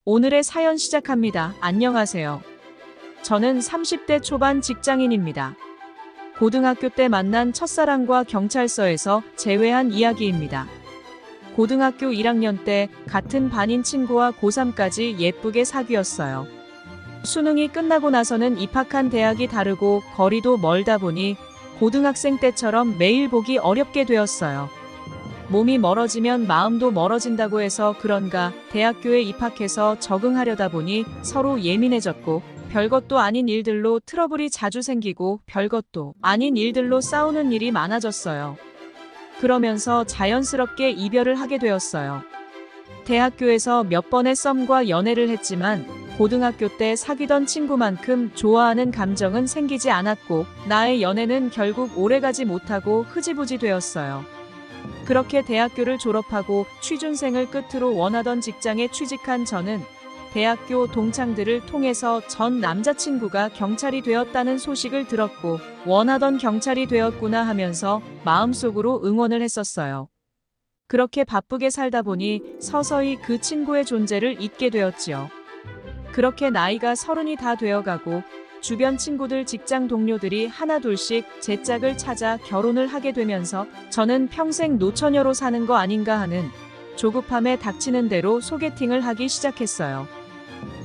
오늘의 사연 시작합니다. 안녕하세요. 저는 30대 초반 직장인입니다. 고등학교 때 만난 첫사랑과 경찰서에서 재회한 이야기입니다. 고등학교 1학년 때 같은 반인 친구와 고3까지 예쁘게 사귀었어요. 수능이 끝나고 나서는 입학한 대학이 다르고 거리도 멀다 보니 고등학생 때처럼 매일 보기 어렵게 되었어요. 몸이 멀어지면 마음도 멀어진다고 해서 그런가 대학교에 입학해서 적응하려다 보니 서로 예민해졌고 별것도 아닌 일들로 트러블이 자주 생기고 별것도 아닌 일들로 싸우는 일이 많아졌어요. 그러면서 자연스럽게 이별을 하게 되었어요. 대학교에서 몇 번의 썸과 연애를 했지만 고등학교 때 사귀던 친구만큼 좋아하는 감정은 생기지 않았고 나의 연애는 결국 오래가지 못하고 흐지부지 되었어요. 그렇게 대학교를 졸업하고 취준생을 끝으로 원하던 직장에 취직한 저는 대학교 동창들을 통해서 전 남자친구가 경찰이 되었다는 소식을 들었고 원하던 경찰이 되었구나 하면서 마음속으로 응원을 했었어요. 그렇게 바쁘게 살다 보니 서서히 그 친구의 존재를 잊게 되었지요. 그렇게 나이가 30이 다 되어가고 주변 친구들 직장 동료들이 하나둘씩 제 짝을 찾아 결혼을 하게 되면서 저는 평생 노처녀로 사는 거 아닌가 하는 조급함에 닥치는 대로 소개팅을 하기 시작했어요.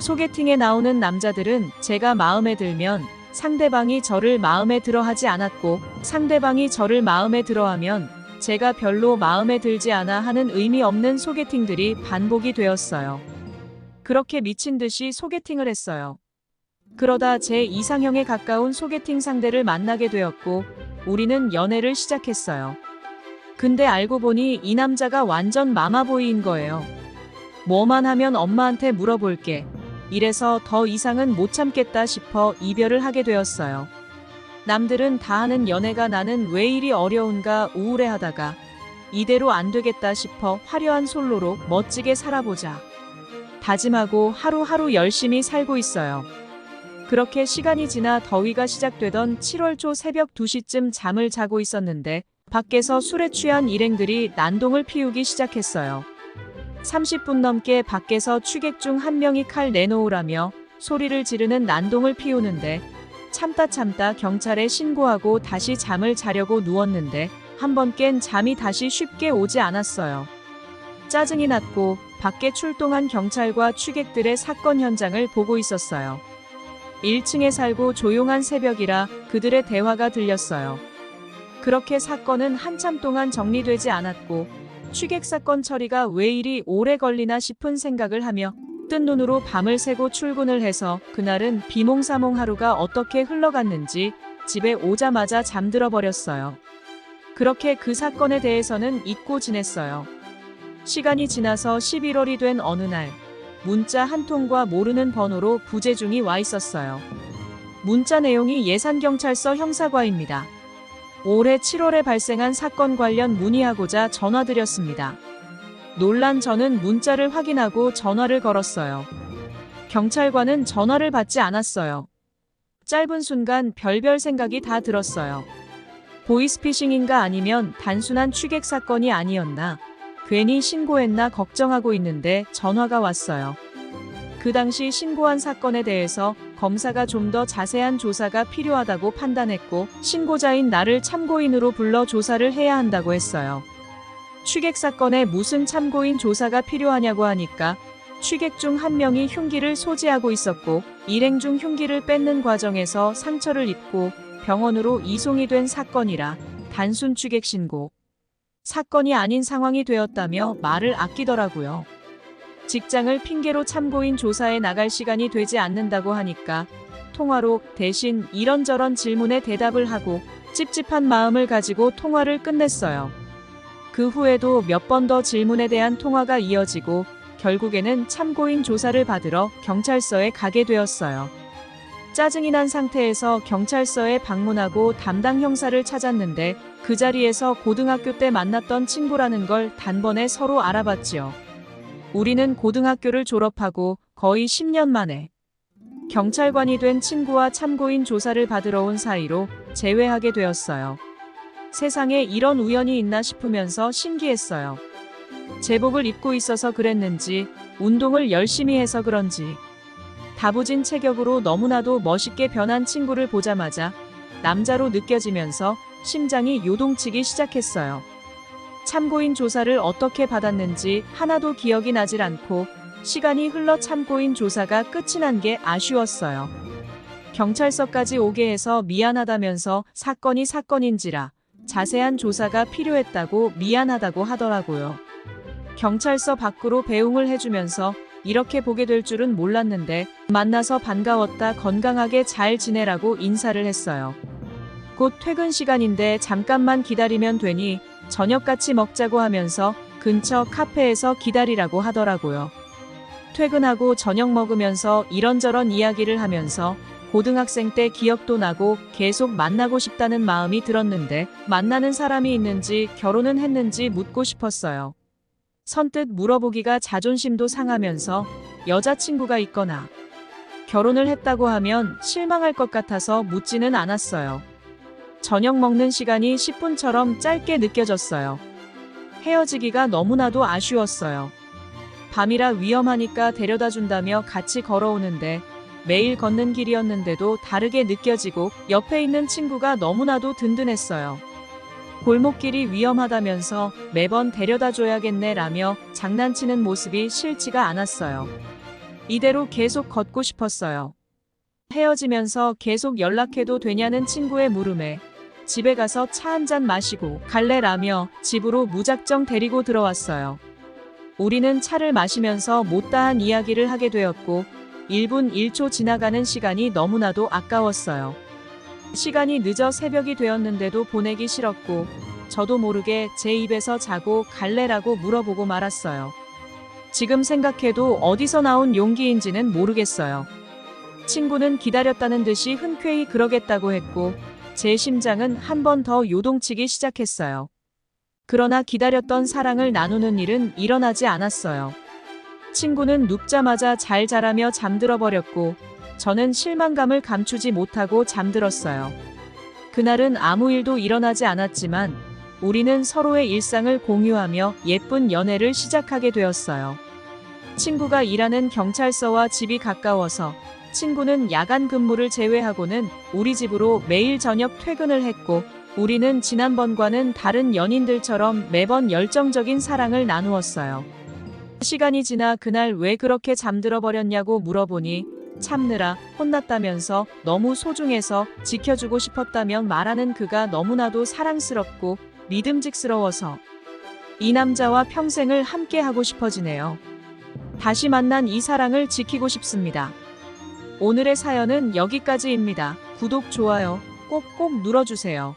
소개팅에 나오는 남자들은 제가 마음에 들면 상대방이 저를 마음에 들어 하지 않았고 상대방이 저를 마음에 들어 하면 제가 별로 마음에 들지 않아 하는 의미 없는 소개팅들이 반복이 되었어요. 그렇게 미친 듯이 소개팅을 했어요. 그러다 제 이상형에 가까운 소개팅 상대를 만나게 되었고 우리는 연애를 시작했어요. 근데 알고 보니 이 남자가 완전 마마보이인 거예요. 뭐만 하면 엄마한테 물어볼게. 이래서 더 이상은 못 참겠다 싶어 이별을 하게 되었어요. 남들은 다 하는 연애가 나는 왜 이리 어려운가 우울해하다가 이대로 안 되겠다 싶어 화려한 솔로로 멋지게 살아보자 다짐하고 하루하루 열심히 살고 있어요. 그렇게 시간이 지나 더위가 시작되던 7월 초 새벽 2시쯤 잠을 자고 있었는데 밖에서 술에 취한 일행들이 난동을 피우기 시작했어요. 30분 넘게 밖에서 취객 중 한 명이 칼 내놓으라며 소리를 지르는 난동을 피우는데 참다 경찰에 신고하고 다시 잠을 자려고 누웠는데 한 번 깬 잠이 다시 쉽게 오지 않았어요. 짜증이 났고 밖에 출동한 경찰과 취객들의 사건 현장을 보고 있었어요. 1층에 살고 조용한 새벽이라 그들의 대화가 들렸어요. 그렇게 사건은 한참 동안 정리되지 않았고 취객 사건 처리가 왜 이리 오래 걸리나 싶은 생각을 하며 뜬 눈으로 밤을 새고 출근을 해서 그날은 비몽사몽 하루가 어떻게 흘러갔는지 집에 오자마자 잠들어 버렸어요. 그렇게 그 사건에 대해서는 잊고 지냈어요. 시간이 지나서 11월이 된 어느 날 문자 한 통과 모르는 번호로 부재중이 와 있었어요. 문자 내용이 예산경찰서 형사과입니다. 올해 7월에 발생한 사건 관련 문의하고자 전화드렸습니다. 놀란 저는 문자를 확인하고 전화를 걸었어요. 경찰관은 전화를 받지 않았어요. 짧은 순간 별별 생각이 다 들었어요. 보이스피싱인가 아니면 단순한 취객 사건이 아니었나, 괜히 신고했나 걱정하고 있는데 전화가 왔어요. 그 당시 신고한 사건에 대해서 검사가 좀 더 자세한 조사가 필요하다고 판단했고 신고자인 나를 참고인으로 불러 조사를 해야 한다고 했어요. 취객 사건에 무슨 참고인 조사가 필요하냐고 하니까 취객 중 한 명이 흉기를 소지하고 있었고 일행 중 흉기를 뺏는 과정에서 상처를 입고 병원으로 이송이 된 사건이라 단순 취객 신고 사건이 아닌 상황이 되었다며 말을 아끼더라고요. 직장을 핑계로 참고인 조사에 나갈 시간이 되지 않는다고 하니까 통화로 대신 이런저런 질문에 대답을 하고 찝찝한 마음을 가지고 통화를 끝냈어요. 그 후에도 몇 번 더 질문에 대한 통화가 이어지고 결국에는 참고인 조사를 받으러 경찰서에 가게 되었어요. 짜증이 난 상태에서 경찰서에 방문하고 담당 형사를 찾았는데 그 자리에서 고등학교 때 만났던 친구라는 걸 단번에 서로 알아봤지요. 우리는 고등학교를 졸업하고 거의 10년 만에 경찰관이 된 친구와 참고인 조사를 받으러 온 사이로 재회하게 되었어요. 세상에 이런 우연이 있나 싶으면서 신기했어요. 제복을 입고 있어서 그랬는지 운동을 열심히 해서 그런지 다부진 체격으로 너무나도 멋있게 변한 친구를 보자마자 남자로 느껴지면서 심장이 요동치기 시작했어요. 참고인 조사를 어떻게 받았는지 하나도 기억이 나질 않고 시간이 흘러 참고인 조사가 끝이 난 게 아쉬웠어요. 경찰서까지 오게 해서 미안하다면서 사건이 사건인지라 자세한 조사가 필요했다고 미안하다고 하더라고요. 경찰서 밖으로 배웅을 해주면서 이렇게 보게 될 줄은 몰랐는데 만나서 반가웠다, 건강하게 잘 지내라고 인사를 했어요. 곧 퇴근 시간인데 잠깐만 기다리면 되니 저녁 같이 먹자고 하면서 근처 카페에서 기다리라고 하더라고요. 퇴근하고 저녁 먹으면서 이런저런 이야기를 하면서 고등학생 때 기억도 나고 계속 만나고 싶다는 마음이 들었는데 만나는 사람이 있는지 결혼은 했는지 묻고 싶었어요. 선뜻 물어보기가 자존심도 상하면서 여자친구가 있거나 결혼을 했다고 하면 실망할 것 같아서 묻지는 않았어요. 저녁 먹는 시간이 10분처럼 짧게 느껴졌어요. 헤어지기가 너무나도 아쉬웠어요. 밤이라 위험하니까 데려다 준다며 같이 걸어오는데 매일 걷는 길이었는데도 다르게 느껴지고 옆에 있는 친구가 너무나도 든든했어요. 골목길이 위험하다면서 매번 데려다 줘야겠네 라며 장난치는 모습이 싫지가 않았어요. 이대로 계속 걷고 싶었어요. 헤어지면서 계속 연락해도 되냐는 친구의 물음에 집에 가서 차 한잔 마시고 갈래라며 집으로 무작정 데리고 들어왔어요. 우리는 차를 마시면서 못다한 이야기를 하게 되었고 1분 1초 지나가는 시간이 너무나도 아까웠어요. 시간이 늦어 새벽이 되었는데도 보내기 싫었고 저도 모르게 제 입에서 자고 갈래라고 물어보고 말았어요. 지금 생각해도 어디서 나온 용기인지는 모르겠어요. 친구는 기다렸다는 듯이 흔쾌히 그러겠다고 했고 제 심장은 한 번 더 요동치기 시작했어요. 그러나 기다렸던 사랑을 나누는 일은 일어나지 않았어요. 친구는 눕자마자 잘 자라며 잠들어 버렸고 저는 실망감을 감추지 못하고 잠들었어요. 그날은 아무 일도 일어나지 않았지만 우리는 서로의 일상을 공유하며 예쁜 연애를 시작하게 되었어요. 친구가 일하는 경찰서와 집이 가까워서 친구는 야간 근무를 제외하고는 우리 집으로 매일 저녁 퇴근을 했고 우리는 지난번과는 다른 연인들처럼 매번 열정적인 사랑을 나누었어요. 시간이 지나 그날 왜 그렇게 잠들어 버렸냐고 물어보니 참느라 혼났다면서 너무 소중해서 지켜주고 싶었다며 말하는 그가 너무나도 사랑스럽고 믿음직스러워서 이 남자와 평생을 함께하고 싶어지네요. 다시 만난 이 사랑을 지키고 싶습니다. 오늘의 사연은 여기까지입니다. 구독, 좋아요 꼭꼭 눌러주세요.